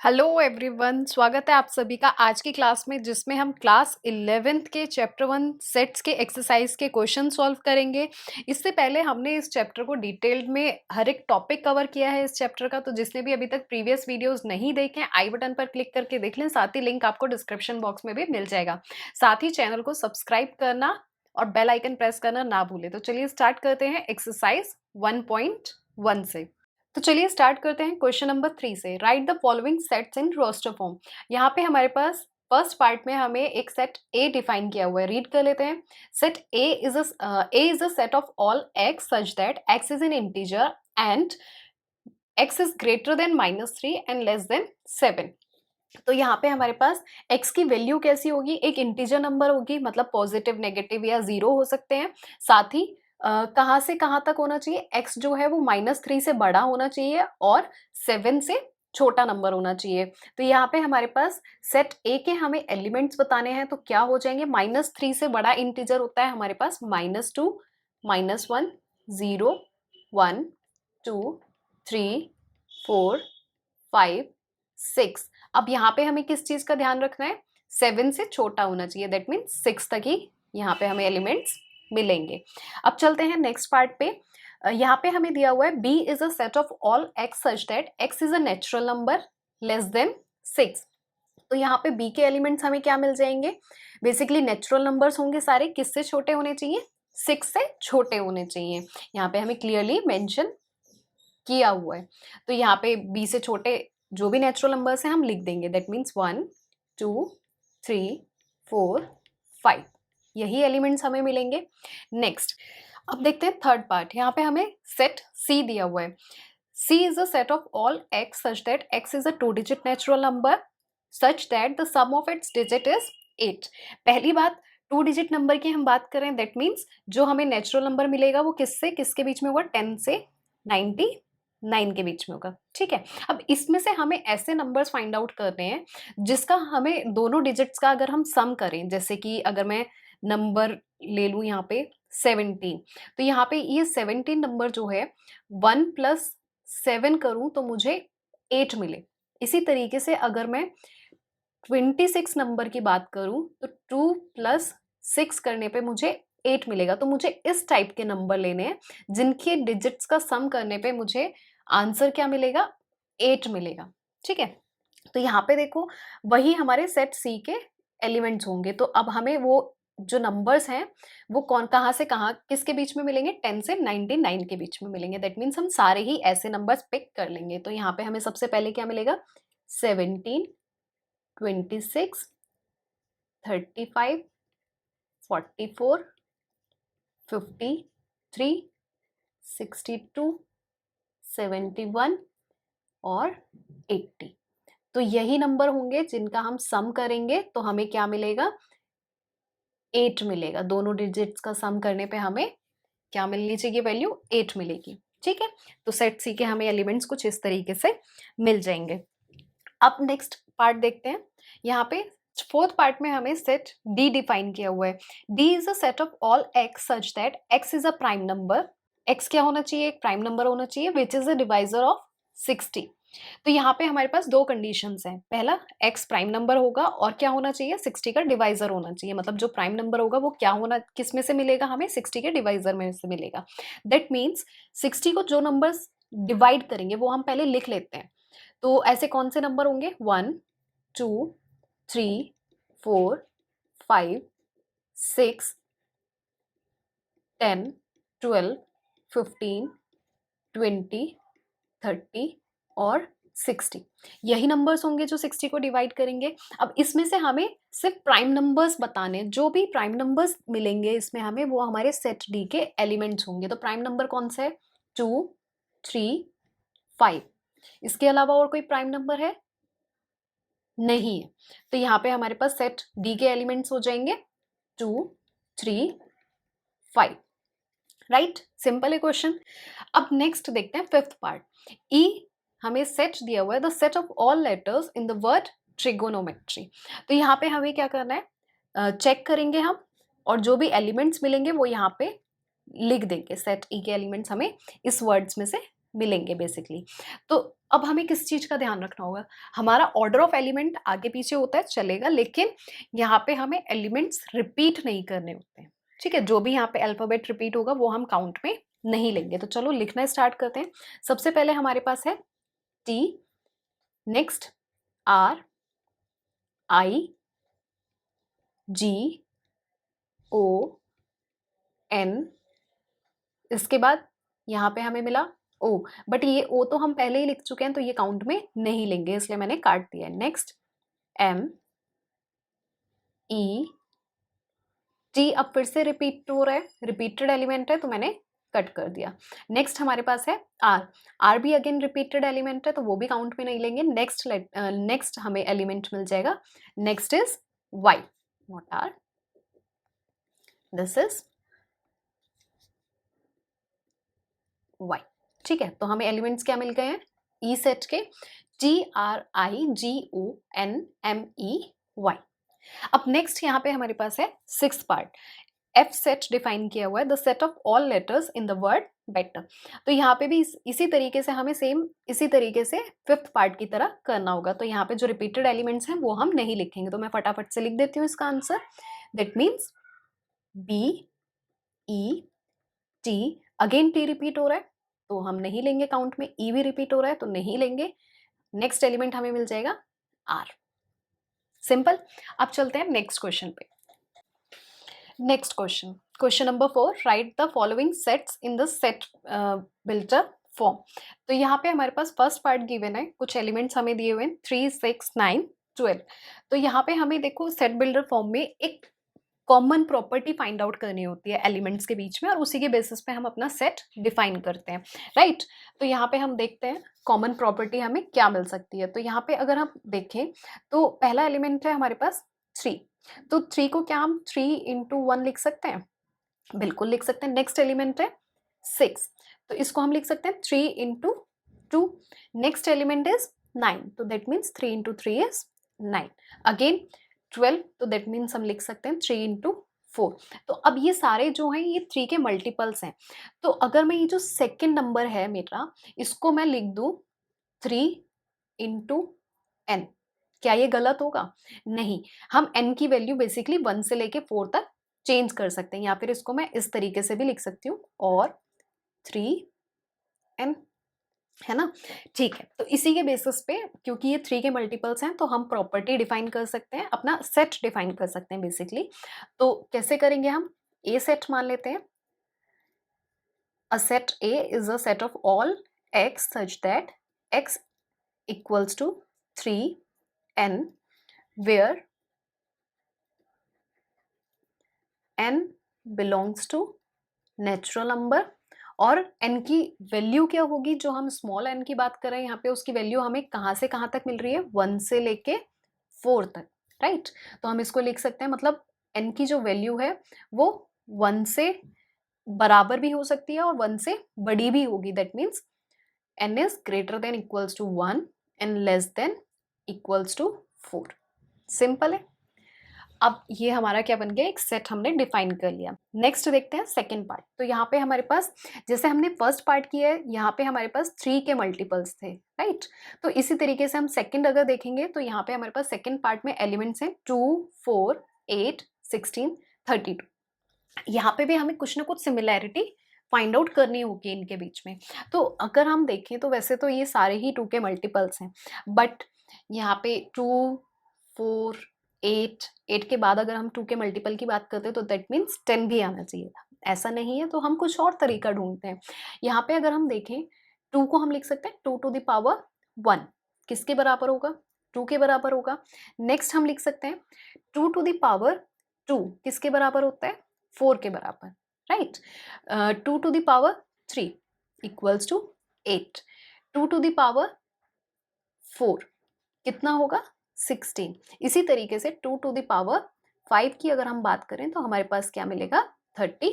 Hello everyone, स्वागत है आप सभी का आज की क्लास में जिसमें हम क्लास 11th के चैप्टर 1 सेट्स के एक्सरसाइज के क्वेश्चन सॉल्व करेंगे। इससे पहले हमने इस चैप्टर को डिटेल्ड में हर एक टॉपिक कवर किया है इस चैप्टर का, तो जिसने भी अभी तक प्रीवियस वीडियोस नहीं देखे हैं आई बटन पर क्लिक करके देख लें। साथ ही लिंक आपको डिस्क्रिप्शन बॉक्स में भी मिल जाएगा। साथ ही चैनल को सब्सक्राइब करना और बेल आइकन प्रेस करना ना भूलें। तो चलिए स्टार्ट करते हैं एक्सरसाइज 1.1 से। तो चलिए स्टार्ट करते हैं क्वेश्चन नंबर 3 से। Write the following sets in roster form. यहाँ पे हमारे पास फर्स्ट पार्ट में हमें एक सेट ए डिफाइन किया हुआ है, रीड कर लेते हैं। Set A is a set of all X such that X is an integer and x is greater then -3 and less then 7। तो यहाँ पे हमारे पास x की वैल्यू कैसी होगी, एक इंटीजर नंबर होगी, मतलब पॉजिटिव, नेगेटिव या जीरो हो सकते हैं। साथ ही कहाँ से कहाँ तक होना चाहिए, x जो है वो -3 से बड़ा होना चाहिए और 7 से छोटा नंबर होना चाहिए। तो यहाँ पे हमारे पास सेट ए के हमें एलिमेंट्स बताने हैं, तो क्या हो जाएंगे, -3 से बड़ा इंटीजर होता है हमारे पास -2, -1, 0, 1, 2, 3, 4, 5, 6। अब यहाँ पे हमें किस चीज का ध्यान रखना है, 7 से छोटा होना चाहिए, दैट मीन्स 6 तक ही यहाँ पे हमें एलिमेंट्स मिलेंगे। अब चलते हैं नेक्स्ट पार्ट पे। यहाँ पे हमें दिया हुआ है B is a set of all x such that x is a natural number less than 6। तो यहाँ पे B के एलिमेंट्स हमें क्या मिल जाएंगे, बेसिकली नेचुरल नंबर्स होंगे सारे, किससे छोटे होने चाहिए, 6 से छोटे होने चाहिए। यहाँ पे हमें क्लियरली मेंशन किया हुआ है। तो यहाँ पे B से छोटे जो भी नेचुरल नंबर्स हैं हम लिख देंगे, दैट मीन्स 1, 2, 3, 4, 5, यही एलिमेंट्स हमें मिलेंगे। नेक्स्ट अब देखते हैं थर्ड पार्ट। यहाँ पे हमें सेट C दिया हुआ है। C is a set of all x such that x is a 2 digit natural number such that the sum of its digit is 8। पहली बात, 2 डिजिट नंबर की हम बात करें, दैट मीन्स जो हमें नेचुरल नंबर मिलेगा वो किससे किसके बीच में होगा, 10 से 99 के बीच में होगा। ठीक है, अब इसमें से हमें ऐसे नंबर्स फाइंड आउट करने हैं जिसका हमें दोनों डिजिट्स का अगर हम सम करें, जैसे कि अगर मैं नंबर ले लूँ यहाँ पे 17, तो यहाँ पे ये 17 नंबर जो है 1 + 7 करूँ तो मुझे 8 मिले। इसी तरीके से अगर मैं 26 नंबर की बात करूँ तो 2 + 6 करने पे मुझे 8 मिलेगा। तो मुझे इस टाइप के नंबर लेने हैं जिनके डिजिट्स का सम करने पे मुझे आंसर क्या मिलेगा, 8 मिलेगा। ठीक है, तो यहाँ पे देखो वही हमारे सेट सी के एलिमेंट्स होंगे। तो अब हमें वो जो नंबर्स हैं वो कौन कहाँ से कहाँ किसके बीच में मिलेंगे, 10 से 99 के बीच में मिलेंगे। दैट मीन्स हम सारे ही ऐसे नंबर्स पिक कर लेंगे। तो यहाँ पे हमें सबसे पहले क्या मिलेगा, 17, 26, 35, 44, 53, 62, 71 और 80। तो यही नंबर होंगे जिनका हम सम करेंगे तो हमें क्या मिलेगा, 8 मिलेगा। दोनों डिजिट्स का सम करने पे हमें क्या मिलनी चाहिए, वैल्यू 8 मिलेगी। ठीक है, तो सेट सी के हमें एलिमेंट्स कुछ इस तरीके से मिल जाएंगे। अब नेक्स्ट पार्ट देखते हैं। यहाँ पे फोर्थ पार्ट में हमें सेट डी डिफाइन किया हुआ है। D is a set of all X such that X is a prime number. X क्या होना चाहिए, एक प्राइम नंबर होना चाहिए which is a divisor of 60। तो यहाँ पे हमारे पास दो कंडीशंस हैं। पहला, एक्स प्राइम नंबर होगा और क्या होना चाहिए, 60 का डिवाइजर होना चाहिए। मतलब जो प्राइम नंबर होगा वो क्या होना, किस में से मिलेगा, हमें 60 के डिवाइजर में से मिलेगा। दैट मीन्स 60 को जो नंबर्स डिवाइड करेंगे वो हम पहले लिख लेते हैं। तो ऐसे कौन से नंबर होंगे, 1, 2, 3, 4, 5, 6, 10, 12, 15, 20, 30 और 60। यही नंबर्स होंगे जो 60 को डिवाइड करेंगे। अब इसमें से हमें सिर्फ प्राइम नंबर्स बताने, जो भी प्राइम नंबर्स मिलेंगे इसमें हमें वो हमारे सेट डी के एलिमेंट्स होंगे। तो प्राइम नंबर कौन सा है, 2, 3, 5। इसके अलावा और कोई प्राइम नंबर है, नहीं है। तो यहाँ पे हमारे पास सेट डी के एलिमेंट्स हो जाएंगे 2, 3, 5। राइट, सिंपल है क्वेश्चन। अब नेक्स्ट देखते हैं फिफ्थ पार्ट। ई हमें सेट दिया हुआ है, the set of all letters in the word trigonometry. तो यहाँ पे हमें क्या करना है, चेक करेंगे हम और जो भी एलिमेंट्स मिलेंगे वो यहाँ पे लिख देंगे। सेट ई के एलिमेंट्स हमें इस वर्ड्स में से मिलेंगे बेसिकली। तो अब हमें किस चीज़ का ध्यान रखना होगा, हमारा ऑर्डर ऑफ एलिमेंट आगे पीछे होता है चलेगा, लेकिन यहाँ पे हमें एलिमेंट्स रिपीट नहीं करने होते हैं, ठीक है। जो भी यहाँ पे अल्फाबेट रिपीट होगा वो हम काउंट में नहीं लेंगे। तो चलो लिखना स्टार्ट करते हैं। सबसे पहले हमारे पास है T, next R, I, G, O, N, इसके बाद यहाँ पे हमें मिला ओ, बट ये ओ तो हम पहले ही लिख चुके हैं तो ये काउंट में नहीं लेंगे, इसलिए मैंने काट दिया है। नेक्स्ट एम, ई, टी अब फिर से रिपीट हो रहा है, रिपीटेड एलिमेंट है तो मैंने कट कर दिया। नेक्स्ट हमारे पास है आर, आर भी अगेन रिपीटेड एलिमेंट है तो वो भी काउंट में नहीं लेंगे। नेक्स्ट हमें एलिमेंट मिल जाएगा, next is Y, not R, this is Y, ठीक है। तो हमें एलिमेंट्स क्या मिल गए हैं, ई सेट के, TRIGONME, अब नेक्स्ट यहाँ पे हमारे पास है six part, F set define किया हुआ है, the set of all letters in the word better. तो यहाँ पे भी इसी तरीके से हमें सेम इसी तरीके से फिफ्थ पार्ट की तरह करना होगा। तो यहाँ पे जो रिपीटेड एलिमेंट्स हैं वो हम नहीं लिखेंगे, तो मैं फटाफट से लिख देती हूँ इसका answer. That means B, E, T, again T repeat हो रहा है तो हम नहीं लेंगे काउंट में, ई भी रिपीट हो रहा है तो नहीं लेंगे। नेक्स्ट एलिमेंट हमें मिल जाएगा आर, सिंपल। अब चलते हैं नेक्स्ट क्वेश्चन पे। Next question, question number 4, right the following sets in the set builder form. तो यहाँ पे हमारे पास फर्स्ट पार्ट गिवन है, कुछ एलिमेंट्स हमें दिए हुए हैं 3, 6, 9, 12। तो यहाँ पे हमें देखो सेट बिल्डर फॉर्म में एक कॉमन प्रॉपर्टी फाइंड आउट करनी होती है एलिमेंट्स के बीच में, और उसी के बेसिस पे हम अपना सेट डिफाइन करते हैं, राइट। तो यहाँ पे हम देखते हैं कॉमन प्रॉपर्टी हमें क्या मिल सकती है। तो यहाँ पे अगर हम देखें तो पहला एलिमेंट है हमारे पास 3, तो 3 को क्या हम 3 इंटू 1 लिख सकते हैं, बिल्कुल लिख सकते हैं। नेक्स्ट एलिमेंट है 6, तो इसको हम लिख सकते हैं 3 इंटू 2। नेक्स्ट एलिमेंट इज 9, तो that means 3 into 3 is 9। Again 12, तो दैट मीन्स हम लिख सकते हैं 3 इंटू 4। तो अब ये सारे जो हैं ये 3 के मल्टीपल्स हैं। तो अगर मैं ये जो सेकेंड नंबर है मेरा, इसको मैं लिख दूँ 3 इंटू एन, क्या ये गलत होगा? नहीं, हम n की वैल्यू बेसिकली 1 से लेके 4 तक चेंज कर सकते हैं, या फिर इसको मैं इस तरीके से भी लिख सकती हूँ, और 3n, है ना। ठीक है, तो इसी के बेसिस पे, क्योंकि ये 3 के मल्टीपल्स हैं, तो हम प्रॉपर्टी डिफाइन कर सकते हैं, अपना सेट डिफाइन कर सकते हैं बेसिकली। तो कैसे करेंगे हम, ए सेट मान लेते हैं। A set A is a set of all x such that x equals to 3n, where n belongs to natural number. और n की वैल्यू क्या होगी, जो हम स्मॉल n की बात कर रहे हैं यहाँ पे, उसकी वैल्यू हमें कहाँ से कहाँ तक मिल रही है, 1 से लेके 4 तक, राइट। तो हम इसको लिख सकते हैं, मतलब n की जो वैल्यू है वो 1 से बराबर भी हो सकती है और 1 से बड़ी भी होगी। That means n is greater than equals to 1 and less than equals to 4। Simple है। अब ये हमारा क्या बन गया, एक सेट हमने डिफाइन कर लिया। नेक्स्ट देखते हैं सेकंड पार्ट। तो यहाँ पे हमारे पास, जैसे हमने फर्स्ट पार्ट किया है, यहाँ पे हमारे पास 3 के मल्टीपल्स थे, राइट। तो इसी तरीके से हम सेकंड अगर देखेंगे तो यहाँ पे हमारे पास सेकंड पार्ट में एलिमेंट्स हैं 2, 4, 8, 16, 32। यहाँ पे भी हमें कुछ ना कुछ सिमिलैरिटी फाइंड आउट करनी होगी इनके बीच में। तो अगर हम देखें तो वैसे तो ये सारे ही 2 के मल्टीपल्स हैं, बट यहाँ पे 2, 4, 8 के बाद अगर हम 2 के मल्टीपल की बात करते हैं तो दैट मीन्स 10 भी आना चाहिए था। ऐसा नहीं है, तो हम कुछ और तरीका ढूंढते हैं। यहाँ पे अगर हम देखें 2 को हम लिख सकते हैं 2 टू द पावर 1, किसके बराबर होगा, 2 के बराबर होगा। नेक्स्ट हम लिख सकते हैं 2 टू द पावर 2, किसके बराबर होता है, 4 के बराबर, right. 2 to the power 3 equals to 8, 2 to the power 4 कितना होगा, 16। इसी तरीके से 2 टू द पावर 5 की अगर हम बात करें तो हमारे पास क्या मिलेगा, 32।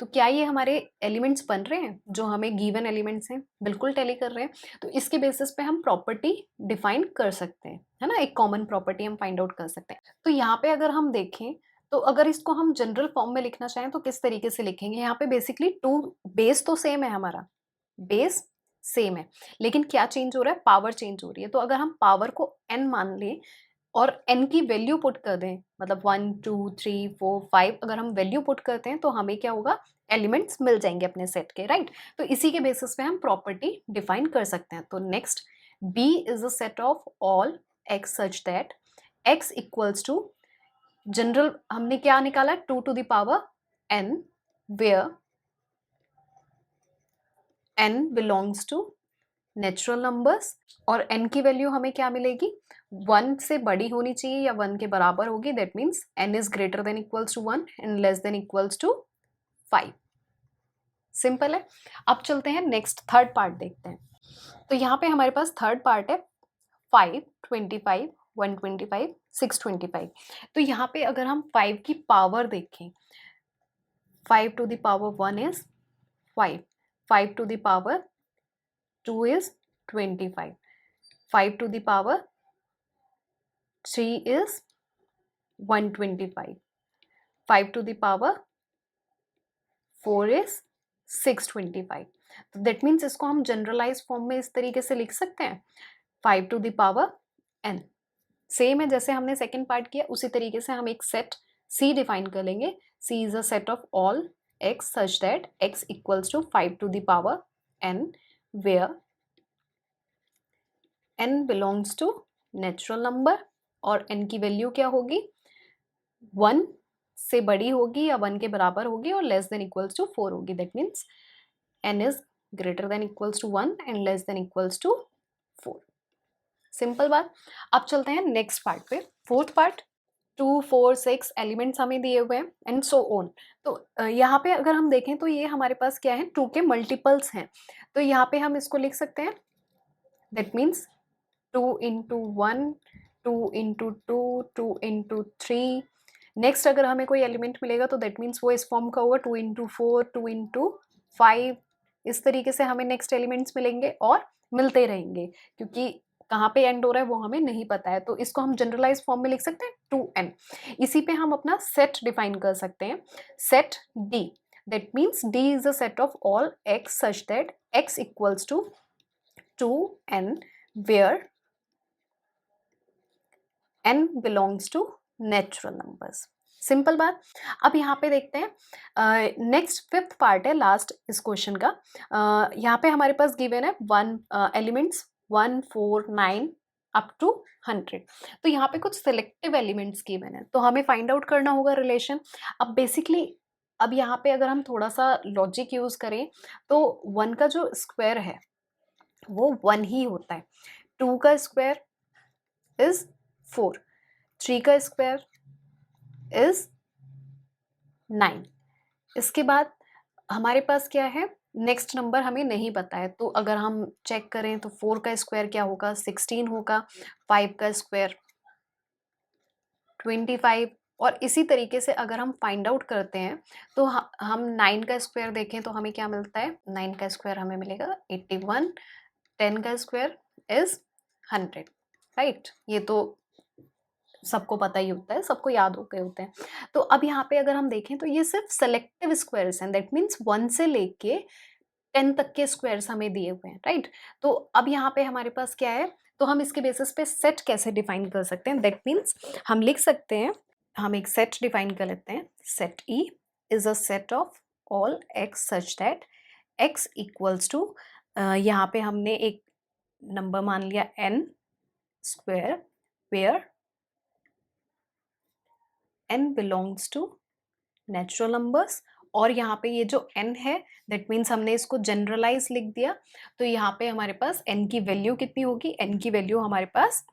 तो क्या ये हमारे एलिमेंट्स बन रहे हैं, जो हमें गिवन एलिमेंट्स हैं, बिल्कुल टैली कर रहे हैं। तो इसके बेसिस पे हम प्रॉपर्टी डिफाइन कर सकते हैं, है ना, एक कॉमन प्रॉपर्टी हम फाइंड आउट कर सकते हैं। तो यहाँ पे अगर हम देखें तो अगर इसको हम जनरल फॉर्म में लिखना चाहें तो किस तरीके से लिखेंगे, यहाँ पे बेसिकली 2 बेस तो सेम है हमारा, बेस सेम है, लेकिन क्या चेंज हो रहा है, पावर चेंज हो रही है। तो अगर हम पावर को n मान लें और n की वैल्यू पुट कर दें, मतलब 1 2 3 4 5 अगर हम वैल्यू पुट करते हैं तो हमें क्या होगा, एलिमेंट्स मिल जाएंगे अपने सेट के, राइट। तो इसी के बेसिस पे हम प्रॉपर्टी डिफाइन कर सकते हैं। तो next, B is a set of all x such that x equals to, general हमने क्या निकाला, 2 टू द पावर n, where n belongs to natural numbers, और n की वैल्यू हमें क्या मिलेगी, 1 से बड़ी होनी चाहिए या 1 के बराबर होगी। That means n is greater than equals to 1 and less than equals to 5। Simple है। अब चलते हैं नेक्स्ट, थर्ड पार्ट देखते हैं। तो यहाँ पे हमारे पास थर्ड पार्ट है 5 25 125 625। तो यहाँ पे अगर हम 5 की पावर देखें, 5 to the power 1 is 5, 5 to the power 2 is 25, 5 to the power 3 is 125, 5 to the power 4 is 625। तो दैट मीन्स इसको हम जनरलाइज फॉर्म में इस तरीके से लिख सकते हैं, 5 to the power n। Same है जैसे हमने सेकेंड पार्ट किया, उसी तरीके से हम एक सेट C डिफाइन कर लेंगे। C is a set of all x such that x equals to 5 to the power n, where n belongs to natural number, और n की वैल्यू क्या होगी, 1 से बड़ी होगी या 1 के बराबर होगी और लेस देन इक्वल्स टू 4 होगी। That means n is greater than equals to 1 and less than equals to 4। Simple बात। अब चलते हैं नेक्स्ट पार्ट पे, फोर्थ पार्ट। 2 4 6 एलिमेंट्स हमें दिए हुए हैं एंड सो ऑन। तो यहाँ पे अगर हम देखें तो ये हमारे पास क्या है, 2 के मल्टीपल्स हैं। तो यहाँ पे हम इसको लिख सकते हैं, that means 2 into 1, 2 into 2, 2 into 3। Next अगर हमें कोई एलिमेंट मिलेगा तो दैट मीन्स वो इस फॉर्म का होगा 2 into 4, 2 into 5। इस तरीके से हमें नेक्स्ट एलिमेंट्स मिलेंगे और मिलते रहेंगे, क्योंकि कहाँ पे एंड हो रहा है वो हमें नहीं पता है। तो इसको हम जनरलाइज फॉर्म में लिख सकते हैं 2n। इसी पे हम अपना सेट डिफाइन कर सकते हैं, set D। That means D is a set of all x such that x equals to 2n, where n belongs to natural numbers. Simple बात। अब यहाँ पे देखते हैं नेक्स्ट फिफ्थ पार्ट है, लास्ट इस क्वेश्चन का। यहाँ पे हमारे पास गिवन है 1 एलिमेंट्स 1 4 9 अप टू 100। तो यहाँ पे कुछ सिलेक्टिव एलिमेंट्स गिवन है, तो हमें फाइंड आउट करना होगा रिलेशन। अब बेसिकली अब यहाँ पे अगर हम थोड़ा सा लॉजिक यूज करें तो 1 का जो स्क्वायर है वो 1 ही होता है, 2 का स्क्वायर इज 4, 3 का स्क्वायर इज 9। इसके बाद हमारे पास क्या है, नेक्स्ट नंबर हमें नहीं पता है। तो अगर हम चेक करें तो 4 का स्क्वायर क्या होगा, 16 होगा, 5 का स्क्वायर 25। और इसी तरीके से अगर हम फाइंड आउट करते हैं तो हम 9 का स्क्वायर देखें तो हमें क्या मिलता है, 9 का स्क्वायर हमें मिलेगा 81, 10 का स्क्वायर इज 100, राइट। ये तो सबको पता ही होता है, सबको याद हो गए होते हैं। तो अब यहाँ पे अगर हम देखें तो ये सिर्फ सेलेक्टिव स्क्वायर्स हैं, दैट मीन्स 1 से लेके 10 तक के स्क्वायर्स हमें दिए हुए हैं, राइट। तो अब यहाँ पे हमारे पास क्या है, तो हम इसके बेसिस पे सेट कैसे डिफाइन कर सकते हैं, दैट मीन्स हम लिख सकते हैं, हम एक सेट डिफाइन कर लेते हैं, set E is a set of all x such that x equals to, यहाँ पे हमने एक नंबर मान लिया n square, where n belongs to natural numbers. और यहाँ पे ये जो n है दैट मीन्स हमने इसको जनरलाइज लिख दिया। तो यहाँ पे हमारे पास n की वैल्यू कितनी होगी, n की वैल्यू हमारे पास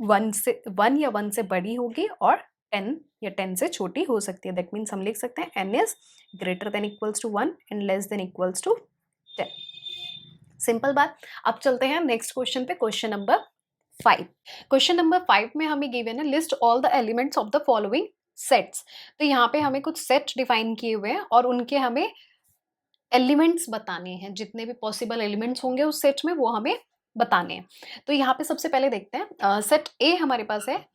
1 या 1 से बड़ी होगी और 10 या 10 से छोटी हो सकती है। दैट मीन्स हम लिख सकते हैं n is greater than equals to 1 and less than equals to 10। Simple बात। अब चलते हैं नेक्स्ट क्वेश्चन पे, क्वेश्चन नंबर 5। क्वेश्चन नंबर 5 में हमें गिवन है list all the elements of the following sets. तो यहाँ पे हमें कुछ सेट डिफाइन किए हुए हैं और उनके हमें एलिमेंट्स बताने हैं, जितने भी पॉसिबल एलिमेंट्स होंगे उस सेट में वो हमें बताने हैं। तो यहाँ पे सबसे पहले देखते हैं सेट ए हमारे पास है,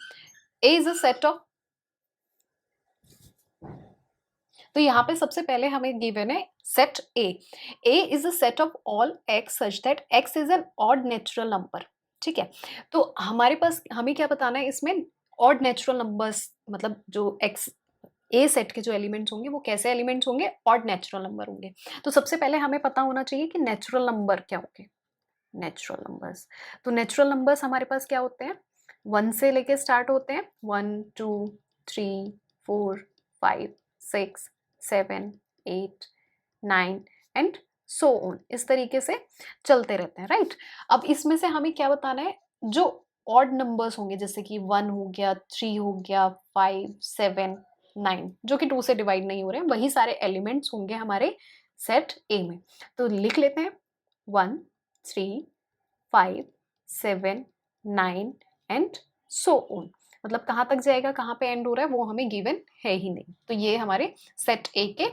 ए इज अ सेट ऑफ, तो यहाँ पे सबसे पहले हमें गिवन है set A is a set of all X such that X is N odd natural number. ठीक है, तो हमारे पास हमें क्या बताना है इसमें, ऑड नेचुरल नंबर्स, मतलब जो एक्स ए सेट के जो एलिमेंट्स होंगे वो कैसे एलिमेंट्स होंगे, ऑड नेचुरल नंबर होंगे। तो सबसे पहले हमें पता होना चाहिए कि नेचुरल नंबर क्या होंगे। नेचुरल नंबर्स, तो नेचुरल नंबर्स हमारे पास क्या होते हैं, 1 से लेके स्टार्ट होते हैं, 1 2 3 4 5 6 7 8 9 एंड सो ऑन, इस तरीके से चलते रहते हैं, राइट। अब इसमें से हमें क्या बताना है, जो ऑड नंबर्स होंगे जैसे कि 1 हो गया, 3 हो गया, 5 7 9, जो कि 2 से डिवाइड नहीं हो रहे हैं, वही सारे एलिमेंट्स होंगे हमारे सेट ए में। तो लिख लेते हैं 1 3 5 7 9 एंड सो ऑन। मतलब कहाँ तक जाएगा, कहाँ पे एंड हो रहा है वो हमें गिवन है ही नहीं। तो ये हमारे सेट ए के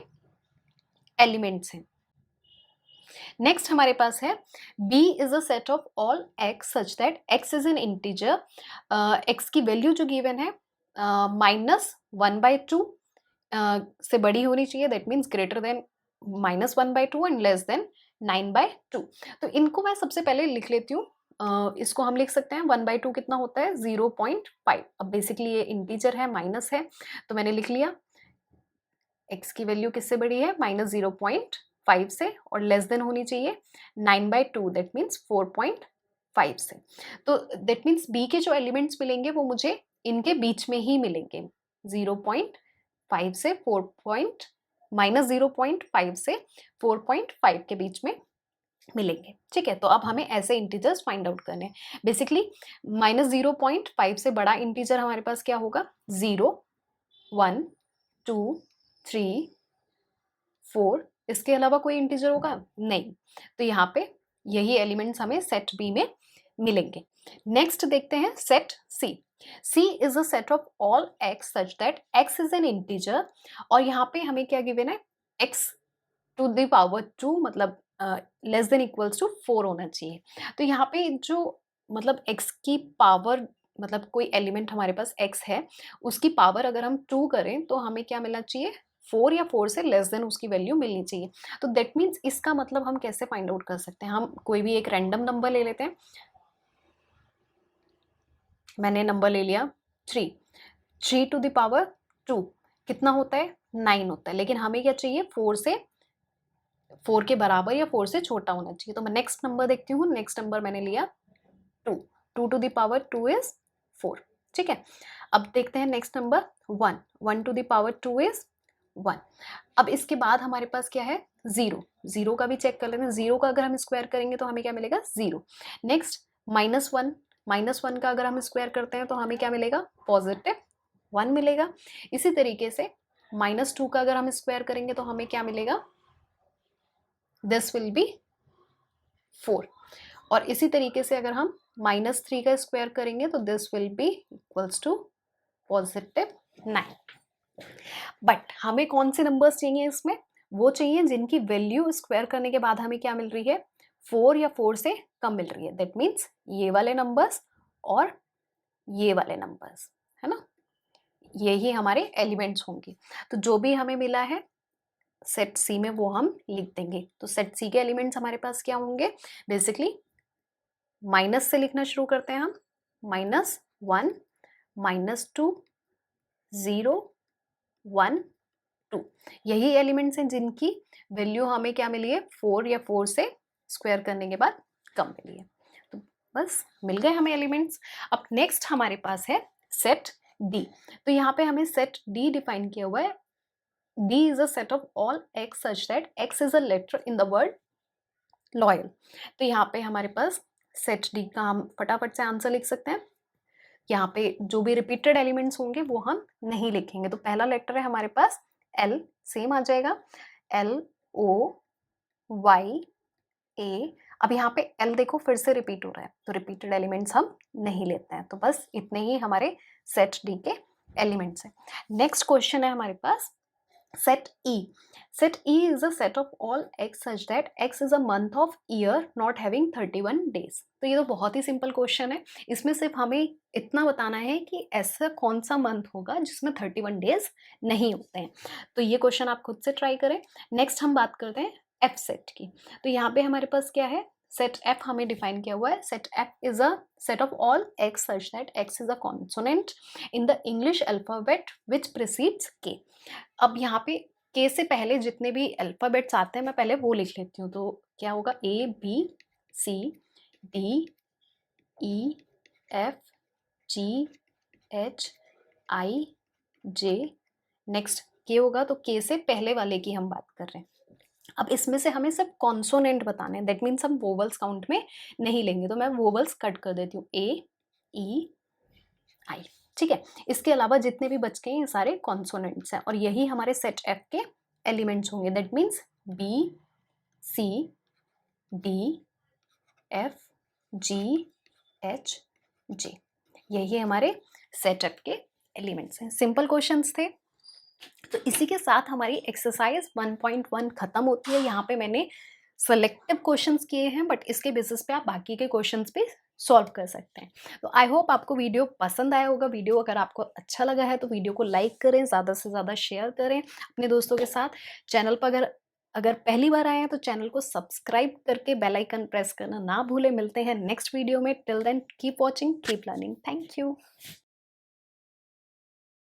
एलिमेंट्स हैं। नेक्स्ट हमारे पास है B is a set of all x such that x is an integer. x की वैल्यू जो गिवन है -1/2 से बड़ी होनी चाहिए, that means greater than -1/2 and less then 9/2। तो इनको मैं सबसे पहले लिख लेती हूँ। इसको हम लिख सकते हैं 1/2 कितना होता है 0.5। अब बेसिकली ये इंटीजर है, माइनस है, तो मैंने लिख लिया x की वैल्यू किससे बड़ी है -0.5 से, और लेस देन होनी चाहिए 9/2, दैट मीन्स 4.5 से। तो दैट मीन्स b के जो एलिमेंट्स मिलेंगे वो मुझे इनके बीच में ही मिलेंगे, 0.5 से 0.5 से 4.5 के बीच में मिलेंगे। ठीक है, तो अब हमें ऐसे इंटीजर्स फाइंड आउट करने हैं। बेसिकली -0.5 से बड़ा इंटीजर हमारे पास क्या होगा, 0 1 2 3 4, इसके अलावा कोई इंटीजर होगा नहीं। तो यहाँ पे यही एलिमेंट्स हमें सेट बी में मिलेंगे। नेक्स्ट देखते हैं set C. C is a set of all X such that X is an integer, और यहाँ पे हमें क्या गिवन है, एक्स टू द पावर 2, मतलब लेस देन इक्वल्स टू 4 होना चाहिए। तो यहाँ पे जो मतलब x की पावर, मतलब कोई एलिमेंट हमारे पास x है, उसकी पावर अगर हम 2 करें तो हमें क्या मिलना चाहिए, 4 या 4 से लेस देन उसकी वैल्यू मिलनी चाहिए। तो दैट मीन्स इसका मतलब हम कैसे फाइंड आउट कर सकते हैं, हम कोई भी एक रैंडम नंबर ले लेते हैं। मैंने नंबर ले लिया 3, 3 टू द पावर 2 कितना होता है, 9 होता है, लेकिन हमें क्या चाहिए, 4 के बराबर या 4 से छोटा होना चाहिए। तो मैं नेक्स्ट नंबर देखती हूँ, नेक्स्ट नंबर मैंने लिया 2, 2 टू द पावर 2 इज 4। ठीक है, अब देखते हैं next number 1, 1 to the power 2 is 1। अब इसके बाद हमारे पास क्या है, 0, 0 का भी चेक कर लेते हैं। 0 का अगर हम स्क्वायर करेंगे तो हमें क्या मिलेगा, 0। नेक्स्ट -1, -1 का अगर हम स्क्वायर करते हैं तो हमें क्या मिलेगा, +1 मिलेगा। इसी तरीके से -2 का अगर हम स्क्वायर करेंगे तो हमें क्या मिलेगा, दिस विल बी 4। और इसी तरीके से अगर हम -3 का स्क्वायर करेंगे तो this will be equals to +9। But हमें कौन से नंबर्स चाहिए इसमें, वो चाहिए जिनकी वैल्यू स्क्वायर करने के बाद हमें क्या मिल रही है, 4 या 4 से कम मिल रही है। दैट मीन्स ये वाले नंबर्स और ये वाले नंबर्स, है ना, यही हमारे एलिमेंट्स होंगे। तो जो भी हमें मिला है सेट सी में वो हम लिख देंगे। तो सेट सी के एलिमेंट्स हमारे पास क्या होंगे, बेसिकली माइनस से लिखना शुरू करते हैं हम, -1 -2 0 1 2, यही एलिमेंट्स हैं जिनकी वैल्यू हमें क्या मिली है, 4 या 4 से स्क्वायर करने के बाद कम मिली है। तो बस मिल गए हमें एलिमेंट्स। अब नेक्स्ट हमारे पास है सेट डी। तो यहाँ पे हमें सेट डी डिफाइन किया हुआ है, D is a set of all x such that x is a letter in the word loyal। तो यहाँ पे हमारे पास सेट D का हम फटाफट से आंसर लिख सकते हैं। यहाँ पे जो भी रिपीटेड एलिमेंट्स होंगे वो हम नहीं लिखेंगे। तो पहला लेटर है हमारे पास L, सेम आ जाएगा LOYA। अब यहाँ पे L देखो फिर से रिपीट हो रहा है, तो रिपीटेड एलिमेंट्स हम नहीं लेते हैं। तो बस इतने ही हमारे सेट D के एलिमेंट्स हैं। नेक्स्ट क्वेश्चन है हमारे पास Set E. Set E is a set of all x such that x is a month of year not having 31 days. तो ये तो बहुत ही सिंपल क्वेश्चन है। इसमें सिर्फ हमें इतना बताना है कि ऐसा कौन सा मंथ होगा जिसमें 31 डेज नहीं होते हैं। तो ये क्वेश्चन आप खुद से ट्राई करें। नेक्स्ट हम बात करते हैं एफ सेट की। तो यहाँ पे हमारे पास क्या है, सेट एफ हमें डिफाइन किया हुआ है। Set F is a set of all X such that X is a consonant in the English alphabet which precedes के। अब यहाँ पे के से पहले जितने भी अल्फ़ाबेट्स आते हैं मैं पहले वो लिख लेती हूँ। तो क्या होगा, A B C D E F G H I J, next के होगा। तो के से पहले वाले की हम बात कर रहे हैं। अब इसमें से हमें सिर्फ कॉन्सोनेंट बताने हैं, दैट मीन्स हम वोवल्स काउंट में नहीं लेंगे। तो मैं वोवल्स कट कर देती हूँ, ए ई आई। ठीक है, इसके अलावा जितने भी बच गए ये सारे कॉन्सोनेंट्स हैं और यही हमारे सेट एफ के एलिमेंट्स होंगे। That means B C D F G H J, यही हमारे सेट एफ के एलिमेंट्स हैं। सिंपल क्वेश्चंस थे। तो इसी के साथ हमारी एक्सरसाइज 1.1 खत्म होती है। यहाँ पे मैंने सेलेक्टिव क्वेश्चंस किए हैं, बट इसके बेसिस पे आप बाकी के क्वेश्चंस भी सॉल्व कर सकते हैं। तो आई होप आपको वीडियो पसंद आया होगा। वीडियो अगर आपको अच्छा लगा है तो वीडियो को लाइक करें, ज़्यादा से ज़्यादा शेयर करें अपने दोस्तों के साथ। चैनल पर अगर पहली बार आए हैं तो चैनल को सब्सक्राइब करके बेल आइकन प्रेस करना ना भूलें। मिलते हैं नेक्स्ट वीडियो में। Till then keep watching, keep learning. Thank you.